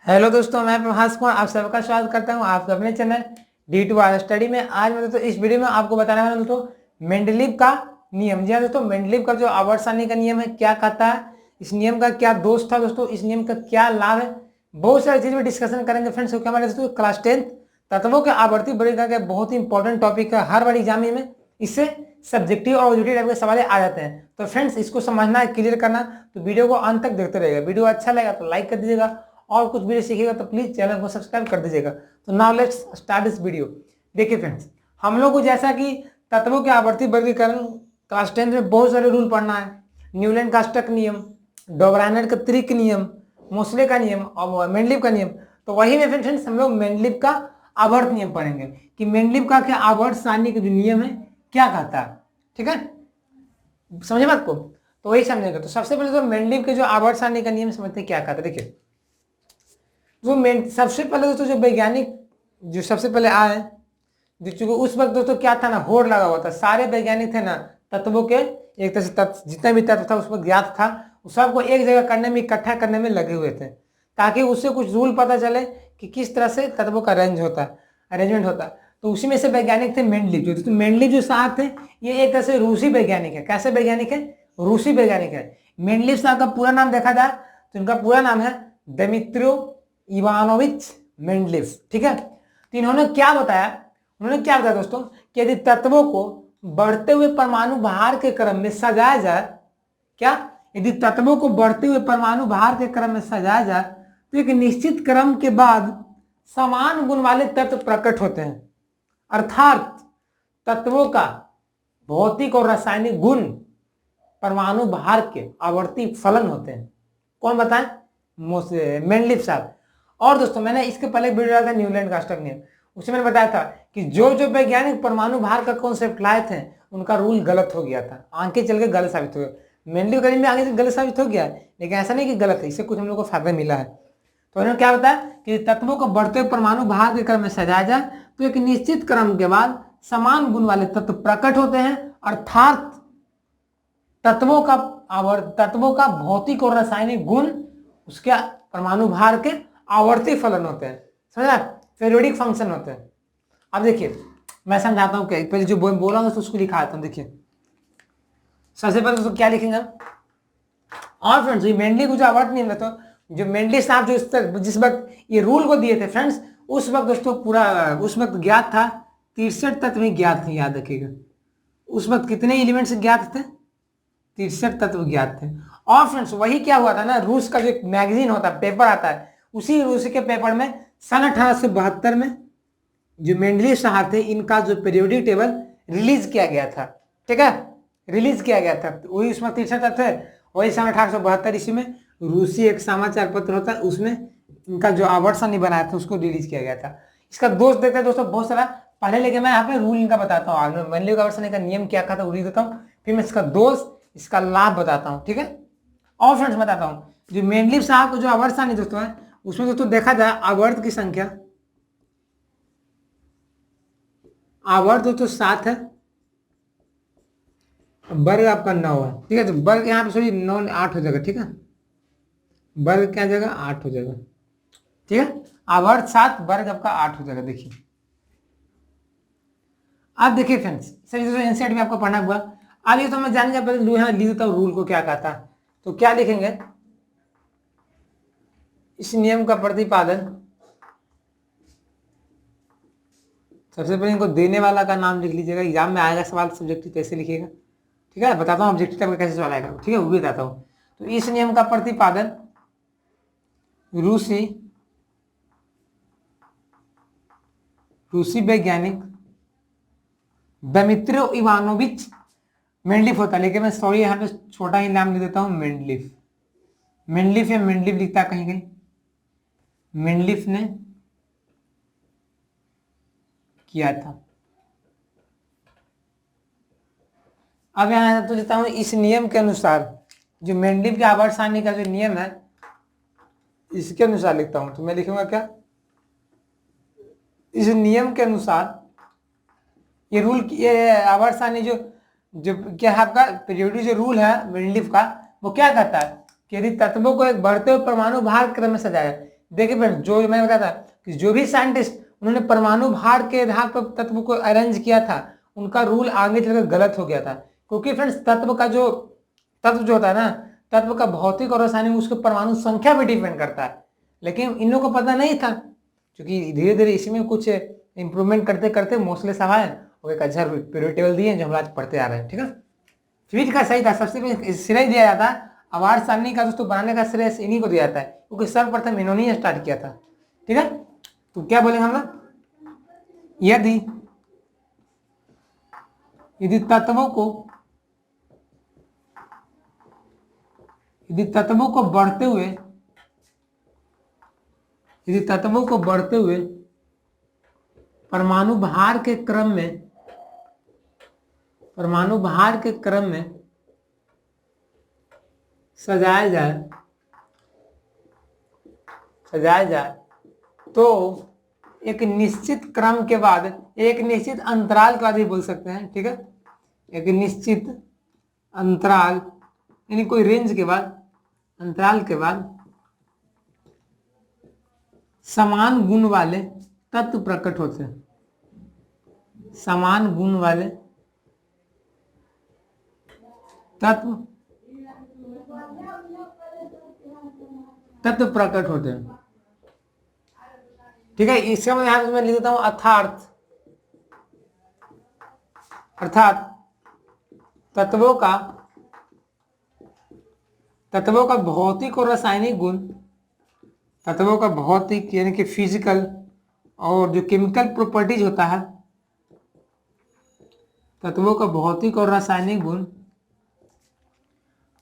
Hello दोस्तों, मैं प्रभास कुमार आप सबका स्वागत करता हूं आपके अपने चैनल D2R स्टडी में। आज मैं दोस्तों इस वीडियो में आपको बताने वाला हूं दोस्तों मेंडलीव का नियम। जी हाँ दोस्तों, मेंडलीव का जो आवर्त सारणी का नियम है क्या कहता है, इस नियम का क्या दोष था दोस्तों, इस नियम का क्या लाभ है, बहुत सारी चीज में डिस्कशन करेंगे फ्रेंड्स। क्योंकि हमारे दोस्तों क्लास 10 तत्वों के आवर्ती वर्गीकरण का बहुत ही इंपॉर्टेंट टॉपिक है। हर बार एग्जाम में इससे सब्जेक्टिव और ऑब्जेक्टिव टाइप के सवाल आ जाते हैं। तो फ्रेंड्स इसको समझना है, क्लियर करना, तो वीडियो को अंत तक देखते रहिएगा। वीडियो अच्छा लगा तो लाइक कर दीजिएगा और कुछ वीडियो सीखिएगा तो प्लीज चैनल को सब्सक्राइब कर दीजिएगा। तो now let's start this video. देखिए फ्रेंड्स, हम लोग को जैसा कि तत्वों के आवर्ती वर्गीकरण क्लास 10 में बहुत सारे रूल पढ़ना है। न्यूलैंड का स्टक नियम, डोबराइनर का त्रिक नियम, मोसले का नियम और मेंडलीव का नियम। तो वही में फ्रेंड्स हम लोग मेंडलीव का आवर्त नियम पढ़ेंगे कि मेंडलीव का क्या आवर्त सारणी का जो नियम है क्या कहता है। ठीक है, समझे बात को? तो वही समझेगा। तो सबसे पहले तो मेंडलीव के जो आवर्त सारणी का नियम समझते क्या कहता है। देखिए जो सबसे पहले दोस्तों जो वैज्ञानिक जो सबसे पहले आए, जो चूंकि उस वक्त दोस्तों क्या था ना, होड़ लगा हुआ था। सारे वैज्ञानिक थे ना तत्वों के, एक तरह से तत्व जितना भी तत्व था उस वक्त ज्ञात था, उस सबको एक जगह करने में, इकट्ठा करने में लगे हुए थे, ताकि उससे कुछ रूल पता चले कि किस तरह से तत्वों का अरेंजमेंट होता। तो उसी में से वैज्ञानिक थे मेंडलीव। जो मेंडलीव जो साहब थे ये एक तरह से रूसी वैज्ञानिक है। कैसे वैज्ञानिक है? रूसी वैज्ञानिक है। मेंडलीव साहब का पूरा नाम देखा जाए तो इनका पूरा नाम है दिमित्रो इवानोविच मेंडलीव। ठीक है, तो इन्होंने क्या बताया, उन्होंने क्या बताया दोस्तों कि यदि तत्वों को बढ़ते हुए परमाणु भार के क्रम में सजाया जाए, क्या, यदि तत्वों को बढ़ते हुए परमाणु भार के क्रम में सजाया जाए तो एक निश्चित क्रम के बाद समान गुण वाले तत्व प्रकट होते हैं। अर्थात तत्वों का भौतिक और रासायनिक गुण परमाणु भार के आवर्ती फलन होते हैं। कौन बताए? मेंडलीव साहब। और दोस्तों मैंने इसके पहले वीडियो डाला था न्यूलैंड का स्टक नियम, उसमें मैंने बताया था कि जो जो वैज्ञानिक परमाणु भार का कॉन्सेप्ट लाए थे उनका रूल गलत हो गया था, आगे चल के गलत साबित हो गया। मेंडलीव का में आगे से गलत साबित हो गया, लेकिन ऐसा नहीं कि गलत है, इससे कुछ हम लोग को फायदा मिला है। तो उन्होंने क्या बताया कि तत्वों को बढ़ते हुए परमाणु भार के क्रम में सजाया जाए तो एक निश्चित क्रम के बाद समान गुण वाले तत्व प्रकट होते हैं। अर्थात तत्वों का भौतिक और रासायनिक गुण उसके परमाणु भार के आवर्ती फलन होते हैं। समझा? पीरियोडिक फंक्शन होते हैं। अब देखिए मैं समझाता हूँ, पहले जो बोला हूँ उसको लिखा आता हूँ। देखिए सबसे पहले दोस्तों क्या लिखेंगे हम, और फ्रेंड्स ये मेंडलीव को जो आवर्त नियम है, तो जो मेंडलीव साहब जो जिस वक्त ये रूल को दिए थे फ्रेंड्स, उस वक्त दोस्तों पूरा उस वक्त ज्ञात था 63 तत्व ज्ञात थे। याद रखिएगा उस वक्त कितने एलिमेंट्स ज्ञात थे? 63 तत्व ज्ञात थे। और फ्रेंड्स वही क्या हुआ था ना, रूस का जो एक मैगजीन होता है, पेपर आता है, उसी रूस के पेपर में सन 1872 में जो मेंडलीव साहब थे इनका जो पीरियोडिक टेबल रिलीज किया गया था। ठीक है, रिलीज किया गया था, वही उसमें 63 तत्व है। वही सन 1872 ईस्वी में रूसी एक समाचार पत्र होता है, उसमें इनका जो आवर्त सारणी बनाया था उसको रिलीज किया गया था। इसका दोष देखते हैं दोस्तों बहुत सारा, पहले लेके मैं यहाँ पे रूल इनका बताता हूँ, मेंडलीव का आवर्त सारणी का नियम क्या था वो देता हूँ, फिर मैं इसका दोष इसका लाभ बताता हूँ। ठीक है, और फ्रेंड्स बताता हूँ जो मेंडलीव साहब को जो आवर्त सारणी दोस्तों है उसमें दोस्तों देखा जाए आवर्त की संख्या, आवर्त दोस्तों 7 है, वर्ग आपका 9 है। ठीक है, तो वर्ग यहाँ पे सॉरी 9 8 हो जाएगा। ठीक है, वर्ग क्या जाएगा? 8 हो जाएगा। ठीक है, आवर्त 7, वर्ग आपका 8 हो जाएगा। देखिए अब देखिए फ्रेंड्स, सर एनसीईआरटी में आपको पढ़ना हुआ। अब ये तो मैं जान गया, पहले यहाँ लिख देता हूँ रूल को क्या कहता है। तो क्या लिखेंगे, इस नियम का प्रतिपादन, सबसे पहले इनको देने वाला का नाम लिख लीजिएगा, एग्जाम में आएगा सवाल सब्जेक्टिव कैसे लिखिएगा। ठीक है, बताता हूँ ऑब्जेक्टिव टाइप का कैसे सवाल आएगा। ठीक है, वो भी बताता हूँ। तो इस नियम का प्रतिपादन रूसी वैज्ञानिक दिमित्रो इवानोविच मेंडलीव होता है, लेकिन मैं सॉरी यहाँ पे छोटा ही नाम लिख देता हूँ मेंडलीव। मेंडलीव या मेंडलीव लिखता है कहीं कहीं, मेंडलीव ने किया था। अब यहाँ तो लिखता हूँ इस नियम के अनुसार, जो मेंडलीव के आवर्त सारणी का जो नियम है इसके अनुसार लिखता हूँ। तो मैं लिखूंगा क्या, इस नियम के अनुसार ये रूल, ये आवर्त सारणी जो जो क्या है आपका पीरियोडिक जो रूल है मेंडलीव का, वो क्या कहता है कि यदि तत्वों को एक बढ़ते हुए परमाणु भार क्रम में सजाया, देखिए फ्रेंड्स, जो मैंने बताया था कि जो भी साइंटिस्ट उन्होंने परमाणु भार के आधार पर तत्व को अरेंज किया था, उनका रूल आगे चलकर गलत हो गया था। क्योंकि फ्रेंड्स तत्व जो होता है ना, तत्व का भौतिक और रासायनिक उसके परमाणु संख्या पे डिपेंड करता है। लेकिन इन लोगों को पता नहीं था, क्योंकि धीरे धीरे इसमें कुछ इंप्रूवमेंट करते करते मोस्टली साहब आए और एक अच्छा पीरियड टेबल दिए जो हम आज पढ़ते आ रहे हैं। ठीक है, फ्रिज का सही था, सबसे पहले श्रेय दिया जाता है आवाज सारणी का दोस्तों बनाने का श्रेय इन्हीं को दिया जाता है, क्योंकि सर्वप्रथम इन्होंने ही स्टार्ट किया था। ठीक है, तो क्या बोलेंगे हम लोग, यदि यदि तत्वों को बढ़ते हुए परमाणु भार के क्रम में सजाया जाए तो एक निश्चित क्रम के बाद, एक निश्चित अंतराल के बाद ही बोल सकते हैं। ठीक है, एक निश्चित अंतराल यानी कोई रेंज के बाद, अंतराल के बाद समान गुण वाले तत्व प्रकट होते हैं। समान गुण वाले तत्व प्रकट होते हैं। ठीक है, इसका मैं यहां मैं लिख देता हूं अर्थात तत्वों का भौतिक और रासायनिक गुण, तत्वों का भौतिक यानी कि फिजिकल और जो केमिकल प्रॉपर्टीज होता है, तत्वों का भौतिक और रासायनिक गुण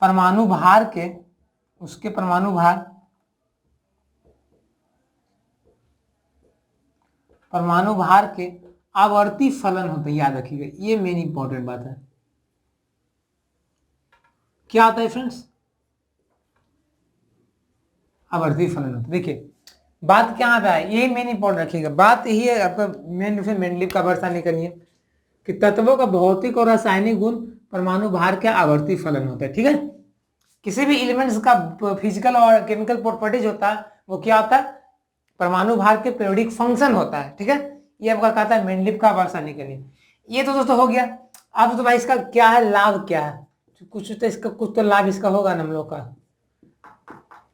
परमाणु भार के, उसके परमाणु भार के आवर्ती फलन होते हैं। याद रखिएगा, ये मेन इंपॉर्टेंट बात है। क्या आता है फ्रेंड्स, आवर्ती फलन होता है। देखिए बात क्या पे है, ये मेन इंपॉर्टेंट रखिएगा, बात यही है आपका मेन मेंडलीव का वर्षा करनी है कि तत्वों का भौतिक और रासायनिक गुण परमाणु भार के आवर्ती फलन होता है। ठीक है, किसी भी एलिमेंट्स का फिजिकल और केमिकल प्रॉपर्टीज होता है, वो क्या होता है, परमाणु भार के पीरियोडिक फंक्शन होता है। ठीक है, ये आपका कहता है मेंडलीव का वर्षा करनी। ये तो दोस्तों हो गया। अब तो भाई इसका क्या है, लाभ क्या है, कुछ तो लाभ इसका होगा ना हम लोग का।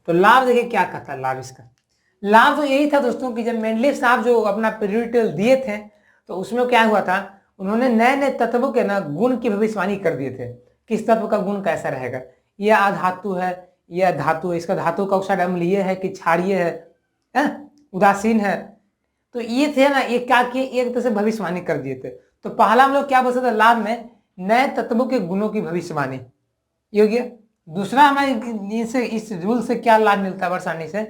तो लाभ देखिए क्या कहता है लाभ इसका। लाभ तो यही था दोस्तों कि जब मेंडलीव साहब जो अपना पीरियोडिक टेबल दिए थे, तो उसमें क्या हुआ था, उन्होंने नए नए तत्वों के ना गुण की भविष्यवाणी कर दिए थे। किस तत्व का गुण कैसा रहेगा, यह अधातु है, यह धातु है, इसका धातु का ऑक्साइड अम्लीय है कि क्षारीय है, उदासीन है। तो ये थे ना, ये क्या किए, एक तरह से भविष्यवाणी कर दिए थे। तो पहला हम लोग क्या बोल सकते लाभ में, नए तत्वों के गुणों की भविष्यवाणी, ये हो गया। दूसरा हमें इस रूल से क्या लाभ मिलता है वर्षाणी से,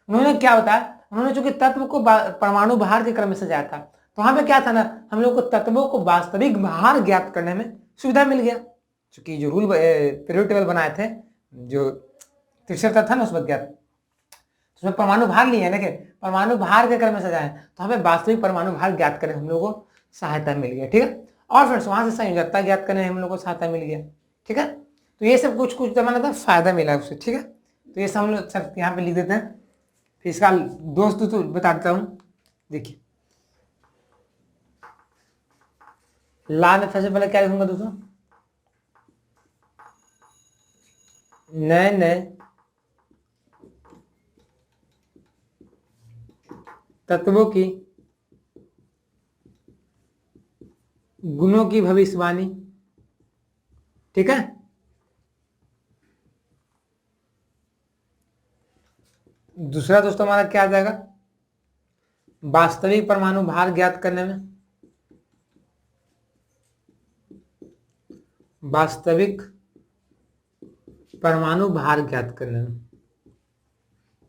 उन्होंने क्या बताया, उन्होंने चूंकि तत्व को परमाणु भार के क्रम में सजाया था, तो वहां पे क्या था ना, हम लोग को तत्वों को वास्तविक भार ज्ञात करने में सुविधा मिल गया। चूंकि जो रूल पीरियोडिक टेबल बनाए थे, जो तीसरा था ना उस वक्त ज्ञात, उसमें परमाणु भार लिए, लेकिन परमाणु भार के क्रम में सजाए, तो हमें वास्तविक परमाणु भार ज्ञात करने में हम लोगों को सहायता मिल गया। ठीक है, और फिर वहां से संयोजकता ज्ञात करने में हम लोग को सहायता मिल गया। ठीक है, तो ये सब कुछ जमाना था फायदा मिला उससे। ठीक है, तो ये सब हम लोग सर यहाँ पे लिख देते हैं। फिर इसका दोस्त तो बता देता हूँ। देखिए लाभ में सबसे पहले क्या लिखूंगा दोस्तों, नए नए तत्वों की गुणों की भविष्यवाणी। ठीक है, दूसरा दोस्तों हमारा क्या आ जाएगा, वास्तविक परमाणु भार ज्ञात करने में, वास्तविक परमाणु भार ज्ञात करने में,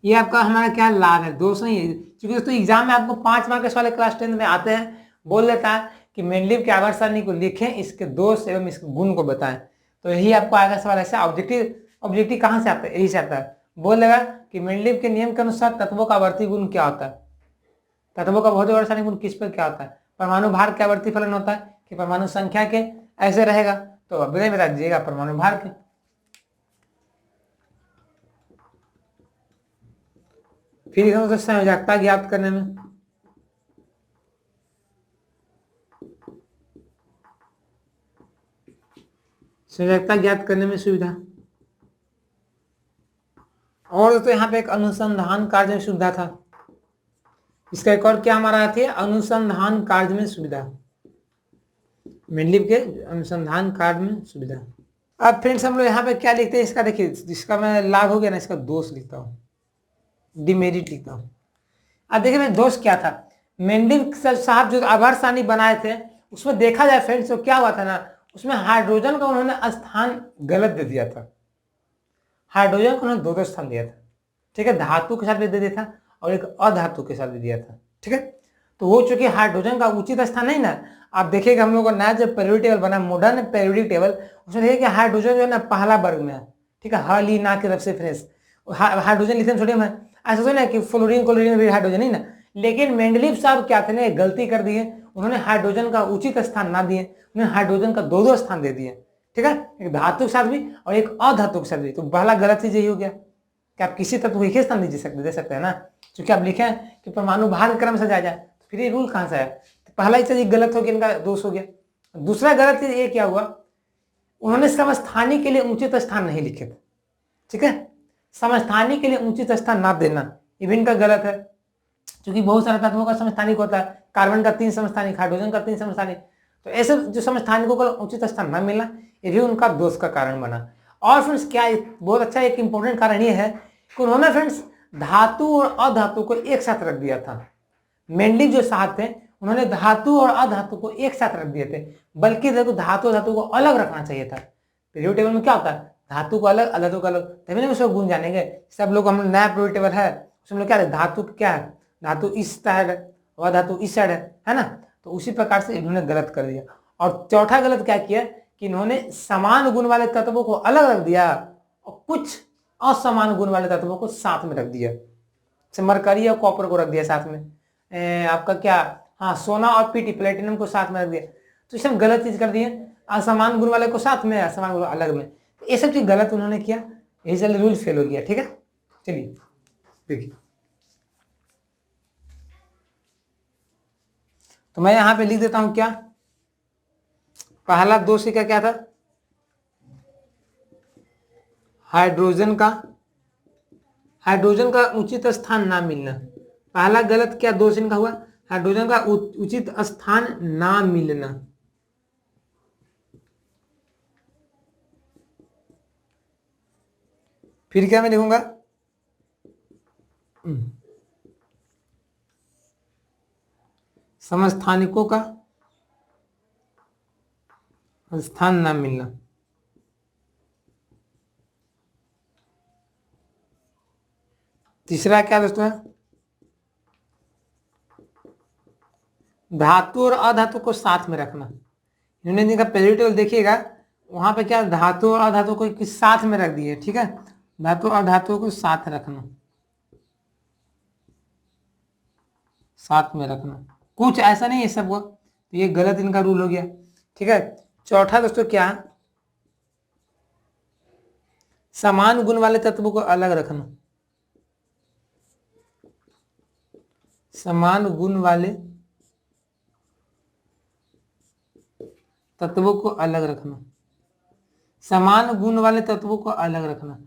ये आपका हमारा क्या लाभ है, दोष नहीं है। क्योंकि दोस्तों एग्जाम में आपको 5 मार्क वाले क्लास 10 में आते हैं, बोल देता है कि मेंडलीव के आवर्त सारणी को लिखें, इसके दोष एवं इसके गुण को बताएं। तो यही आपको आएगा सवाल ऐसा। ऑब्जेक्टिव कहाँ से आता है, यही से आता है। बोल देगा कि मेंडलीव के नियम के अनुसार तत्वों का आवर्ती गुण क्या होता है, तत्वों का भौतिक और रासायनिक गुण किस पर क्या होता है, परमाणु भार के आवर्ती फलन होता है कि परमाणु संख्या के ऐसे रहेगा, तो बता दीजिएगा परमाणु भार के। फिर इसका मतलब संयोजकता ज्ञात करने में, संयोजकता ज्ञात करने में सुविधा। और दोस्तों यहाँ पे एक अनुसंधान कार्य में सुविधा था। इसका एक और क्या हमारा थी, अनुसंधान कार्य में सुविधा, मेंडलीव के अनुसंधान कार्य में सुविधा। अब फ्रेंड्स हम लोग यहाँ पे क्या लिखते हैं, इसका देखिए, जिसका मैं लाभ हो गया ना, इसका दोष लिखता हूँ, डिमेरिट लिखता हूँ। अब देखिए मैं दोष क्या था, मेंडलीव साहब जो आभार सारणी बनाए थे उसमें देखा जाए फ्रेंड्स तो क्या हुआ था ना, उसमें हाइड्रोजन का उन्होंने स्थान गलत दे दिया था। हाइड्रोजन को उन्होंने दो स्थान दिया था, ठीक है, धातु के साथ भी दे दिया था और एक अधातु के साथ भी दिया था, ठीक है। तो वो चूंकि हाइड्रोजन का उचित स्थान नहीं ना, आप देखिएगा हम लोग का नया जो पेरियोडिक टेबल बना, मॉडर्न पेरियोडिक टेबल, उसमें देखिए कि हाइड्रोजन जो है ना पहला वर्ग में है, ठीक है, हली ना की तरफ से फ्रेंड्स, हाइड्रोजन लिथियम सोडियम है, ऐसा तो ना कि फ्लोरीन क्लोरीन भी हाइड्रोजन ही ना। लेकिन मेंडलीव साहब क्या थे ना, गलती कर दी है, उन्होंने हाइड्रोजन का उचित स्थान ना दिए, उन्होंने हाइड्रोजन का दो स्थान दे दिए, ठीक है, एक धातु के साथ भी और एक अधातु के साथ भी। तो पहला गलत चीज यही हो गया कि आप किसी तत्व को एक ही स्थान दे सकते हैं ना, क्योंकि आप लिखे हैं कि परमाणु भार क्रम से जाए, तो फिर ये रूल कहाँ से आया, तो पहला ही चीज गलत हो गया, इनका दोष हो गया। दूसरा गलत चीज ये क्या हुआ, उन्होंने समस्थानी के लिए उचित स्थान नहीं लिखे थे, ठीक है, समस्थानी के लिए उचित स्थान ना देना ये भी इनका गलत है, क्योंकि बहुत सारे तत्वों का समस्थानिक होता है, कार्बन का 3 समस्थानिक, हाइड्रोजन का 3 समस्थानिक, तो ऐसे जो समस्थानिकों का उचित स्थान न मिलना ये भी उनका दोष का कारण बना। और फ्रेंड्स क्या बहुत अच्छा एक इंपॉर्टेंट कारण ये है कि उन्होंने फ्रेंड्स धातु और अधातु को एक साथ रख दिया था। मेंडलीव जो साहब थे उन्होंने धातु और अधातु को एक साथ रख दिए थे, बल्कि देखो धातु और धातु को अलग रखना चाहिए था। पीरियोडिक टेबल में क्या होता है, धातु को अलग अधातु को अलग, तभी ना उसको गुण जानेंगे। सब लोग हम नया पीरियोडिक टेबल है उसमें लोग क्या है, धातु क्या है, धातु इस साइड है और धातु इस साइड है ना, तो उसी प्रकार से इन्होंने गलत कर दिया। और चौथा गलत क्या किया कि इन्होंने समान गुण वाले तत्वों को अलग रख दिया और कुछ असमान गुण वाले तत्वों को साथ में रख दिया, जैसे मरकरी और कॉपर को रख दिया साथ में, आपका क्या, हाँ सोना और पीटी प्लेटिनम को साथ में रख दिया, तो इसमें गलत चीज कर दिए, असमान गुण वाले को साथ में, असमान गुण अलग में, तो ये सब चीज गलत उन्होंने किया, यही चलिए रूल फेल हो गया, ठीक है। चलिए देखिए, तो मैं यहां पे लिख देता हूं क्या, पहला दोष का क्या था, हाइड्रोजन का उचित स्थान ना मिलना। पहला गलत क्या दोष इनका हुआ, हाइड्रोजन का उचित स्थान ना मिलना। फिर क्या मैं लिखूंगा, समस्थानिकों का स्थान ना मिलना। तीसरा क्या दोस्तों है, धातु और अधातु को साथ में रखना। इन्होंने इनका पीरियोडिक टेबल देखिएगा, वहां पे क्या धातु और अधातु को साथ में रख दिए, ठीक है, धातु और धातु को साथ रखना, साथ में रखना, कुछ ऐसा नहीं है सब वो, तो ये गलत इनका रूल हो गया, ठीक है। चौथा दोस्तों क्या, समान गुण वाले तत्वों को अलग रखना, समान गुण वाले तत्वों को अलग रखना, समान गुण वाले तत्वों को अलग रखना,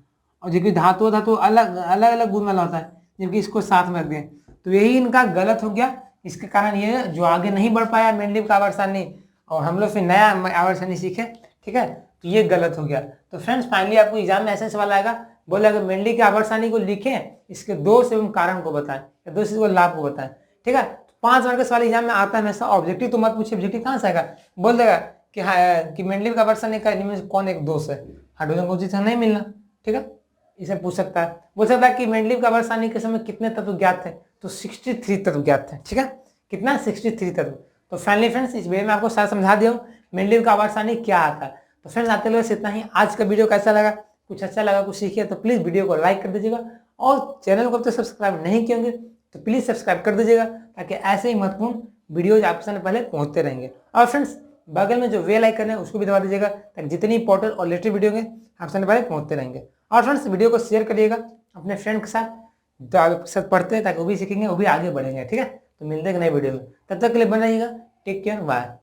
और जबकि धातु धातु अलग अलग अलग गुण वाला होता है, जबकि इसको साथ में रख दिए, तो यही इनका गलत हो गया। इसके कारण ये जो आगे नहीं बढ़ पाया मेंडलीव का आवर्त सारणी, और हम लोग फिर नया आवर्त सारणी सीखे, ठीक है, तो ये गलत हो गया। तो फ्रेंड्स फाइनली आपको एग्जाम में ऐसा सवाल आएगा, बोले अगर मेंडलीव के आवर्त सारणी को लिखें, इसके दोष एवं कारण को बताएं या दोष एवं लाभ को बताएं, ठीक है। 5 मार्क का सवाल एग्जाम में आता है हमेशा, ऑब्जेक्टिव तो मत पूछिए, ऑब्जेक्टिव कहाँ से आएगा, बोल देगा कि हाँ कि मेंडलीव का आवर्त सारणी का इनमें कौन एक दोष है, हाइड्रोजन को उचित नहीं मिलना, ठीक है, इसे पूछ सकता है। बोल सकता है कि मेंडलीव का आवर्त सारणी के समय कितने तत्व ज्ञात थे, तो 63 तत्व ज्ञात थे, ठीक है, कितना 63 तत्व। तो फाइनली फ्रेंड्स इस वीडियो में आपको सारा समझा दिया हूँ मेंडलीव का आवर्त सारणी क्या आता है। तो फ्रेंड्स आते लोग इतना ही, आज का वीडियो कैसा लगा, कुछ अच्छा लगा, कुछ सीखिए तो प्लीज वीडियो को लाइक कर दीजिएगा, और चैनल को अब तक सब्सक्राइब नहीं किए होंगे तो प्लीज सब्सक्राइब कर दीजिएगा, ताकि ऐसे ही महत्वपूर्ण वीडियोज आपसे पहले पहुंचते रहेंगे। और फ्रेंड्स बगल में जो बेल आइकन है उसको भी दबा दीजिएगा, ताकि जितनी इंपॉर्टेंट और लेटेस्ट वीडियो होंगे आपसे पहले पहुंचते रहेंगे। और फ्रेंड्स वीडियो को शेयर करिएगा अपने फ्रेंड के साथ, तो आप एक साथ पढ़ते हैं ताकि वो भी सीखेंगे, वो भी आगे बढ़ेंगे। ठीक है, तो मिलते हैं एक नए वीडियो में, तब तक के लिए बने रहिएगा। Take care, bye.